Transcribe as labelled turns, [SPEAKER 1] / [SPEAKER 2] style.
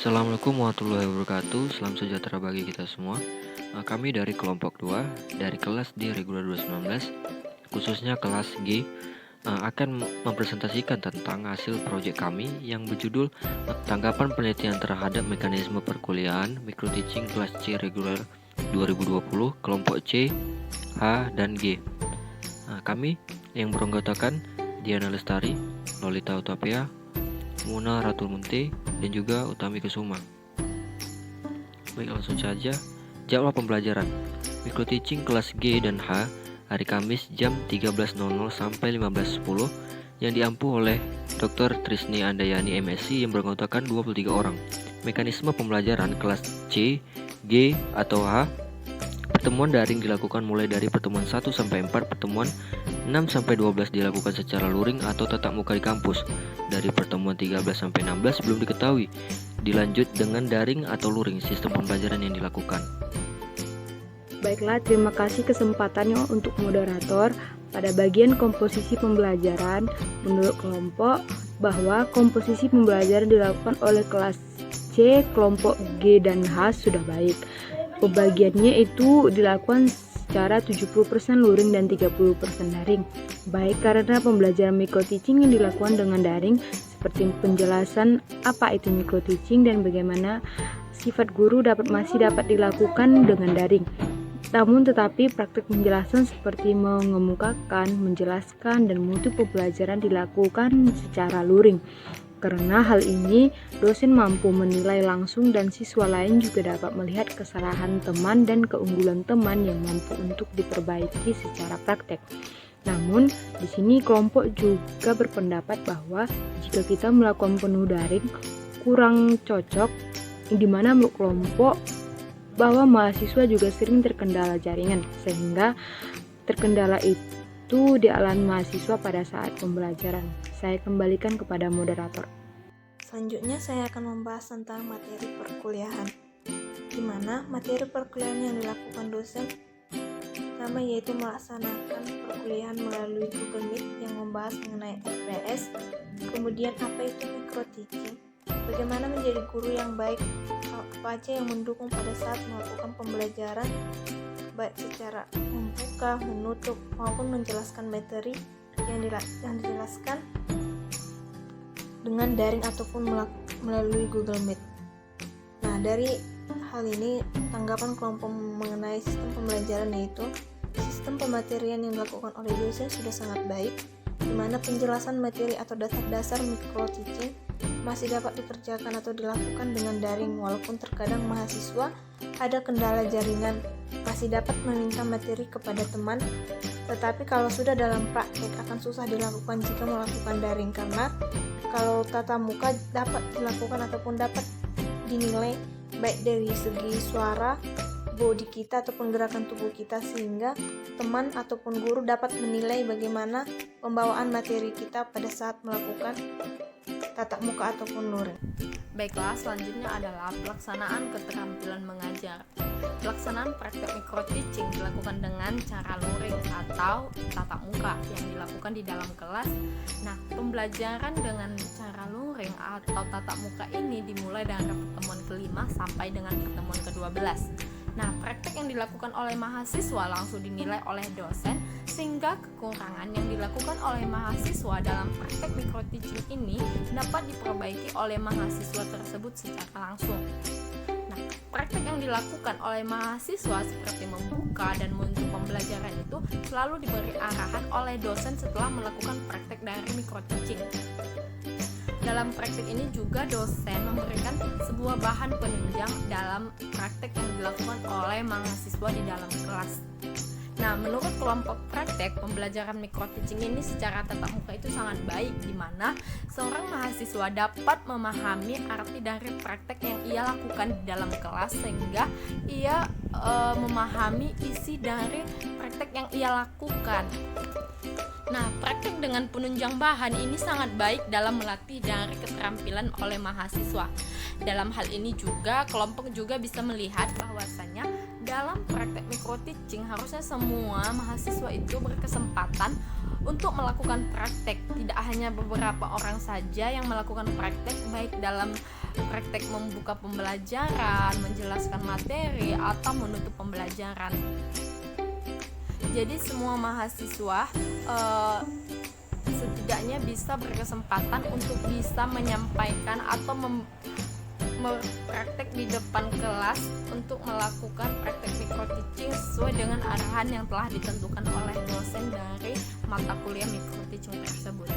[SPEAKER 1] Assalamualaikum warahmatullahi wabarakatuh. Salam sejahtera bagi kita semua. Kami dari kelompok 2 dari kelas D reguler 2019, khususnya kelas G, akan mempresentasikan tentang hasil proyek kami yang berjudul tanggapan penelitian terhadap mekanisme perkuliahan micro teaching kelas C reguler 2020 kelompok C, H, dan G. Kami yang beranggotakan Diana Lestari, Lolita Utapia, Muna Ratul Munte, dan juga Utami Kusuma. Baik, langsung saja. Jadwal pembelajaran micro teaching kelas G dan H hari Kamis jam 13.00 sampai 15.10 yang diampu oleh Dr. Trisni Andayani MSc yang beranggotakan 23 orang. Mekanisme pembelajaran kelas C, G, atau H. Pertemuan daring dilakukan mulai dari pertemuan 1 sampai 4, pertemuan 6 sampai 12 dilakukan secara luring atau tatap muka di kampus. Dari pertemuan 13 sampai 16 belum diketahui. Dilanjut dengan daring atau luring sistem pembelajaran yang dilakukan.
[SPEAKER 2] Baiklah, terima kasih kesempatannya untuk moderator. Pada bagian komposisi pembelajaran, menurut kelompok bahwa komposisi pembelajaran dilakukan oleh kelas C, kelompok G dan H sudah baik. Pembagiannya itu dilakukan secara 70% luring dan 30% daring. Baik karena pembelajaran micro teaching yang dilakukan dengan daring, seperti penjelasan apa itu micro teaching dan bagaimana sifat guru masih dapat dilakukan dengan daring. Namun tetapi praktik penjelasan seperti mengemukakan, menjelaskan, dan mutu pembelajaran dilakukan secara luring. Karena hal ini, dosen mampu menilai langsung dan siswa lain juga dapat melihat kesalahan teman dan keunggulan teman yang mampu untuk diperbaiki secara praktek. Namun, di sini kelompok juga berpendapat bahwa jika kita melakukan penuh daring kurang cocok, di mana menurut kelompok bahwa mahasiswa juga sering terkendala jaringan, sehingga terkendala itu dialami mahasiswa pada saat pembelajaran. Saya kembalikan kepada moderator.
[SPEAKER 3] Selanjutnya saya akan membahas tentang materi perkuliahan, di mana materi perkuliahan yang dilakukan dosen pertama yaitu melaksanakan perkuliahan melalui Google Meet yang membahas mengenai FPS, kemudian apa itu micro teaching, bagaimana menjadi guru yang baik, apa aja yang mendukung pada saat melakukan pembelajaran baik secara membuka, menutup maupun menjelaskan materi yang dijelaskan dengan daring ataupun melalui Google Meet. Nah, dari hal ini tanggapan kelompok mengenai sistem pembelajaran yaitu sistem pematerian yang dilakukan oleh dosen sudah sangat baik, di mana penjelasan materi atau dasar-dasar micro teaching masih dapat dikerjakan atau dilakukan dengan daring walaupun terkadang mahasiswa ada kendala jaringan, masih dapat meminta materi kepada teman, tetapi kalau sudah dalam praktek akan susah dilakukan jika melakukan daring, karena kalau tatap muka dapat dilakukan ataupun dapat dinilai baik dari segi suara, body kita atau penggerakan tubuh kita, sehingga teman ataupun guru dapat menilai bagaimana pembawaan materi kita pada saat melakukan tatap muka ataupun luring.
[SPEAKER 4] Baiklah, selanjutnya adalah pelaksanaan keterampilan mengajar. Pelaksanaan praktek micro teaching dilakukan dengan cara luring atau tatap muka yang dilakukan di dalam kelas. Nah, pembelajaran dengan cara luring atau tatap muka ini dimulai dari pertemuan kelima sampai dengan pertemuan ke-12. Nah, praktek yang dilakukan oleh mahasiswa langsung dinilai oleh dosen, sehingga kekurangan yang dilakukan oleh mahasiswa dalam praktek micro teaching ini dapat diperbaiki oleh mahasiswa tersebut secara langsung. Nah, praktek yang dilakukan oleh mahasiswa seperti membuka dan menutup pembelajaran itu selalu diberi arahan oleh dosen setelah melakukan praktek dari micro teaching. Dalam praktek ini juga dosen memberikan sebuah bahan penunjang dalam praktek yang dilakukan oleh mahasiswa di dalam kelas. Nah, menurut kelompok praktek, pembelajaran micro teaching ini secara tatap muka itu sangat baik, di mana seorang mahasiswa dapat memahami arti dari praktek yang ia lakukan di dalam kelas, sehingga ia memahami isi dari praktek yang ia lakukan. Nah, praktek dengan penunjang bahan ini sangat baik dalam melatih dari keterampilan oleh mahasiswa. Dalam hal ini juga, kelompok juga bisa melihat bahwasanya dalam praktek micro teaching harusnya semua mahasiswa itu berkesempatan untuk melakukan praktek. Tidak hanya beberapa orang saja yang melakukan praktek, baik dalam praktek membuka pembelajaran, menjelaskan materi, atau menutup pembelajaran. Jadi semua mahasiswa setidaknya bisa berkesempatan untuk bisa menyampaikan atau praktek di depan kelas untuk melakukan praktek micro teaching sesuai dengan arahan yang telah ditentukan oleh dosen dari mata kuliah micro teaching tersebut.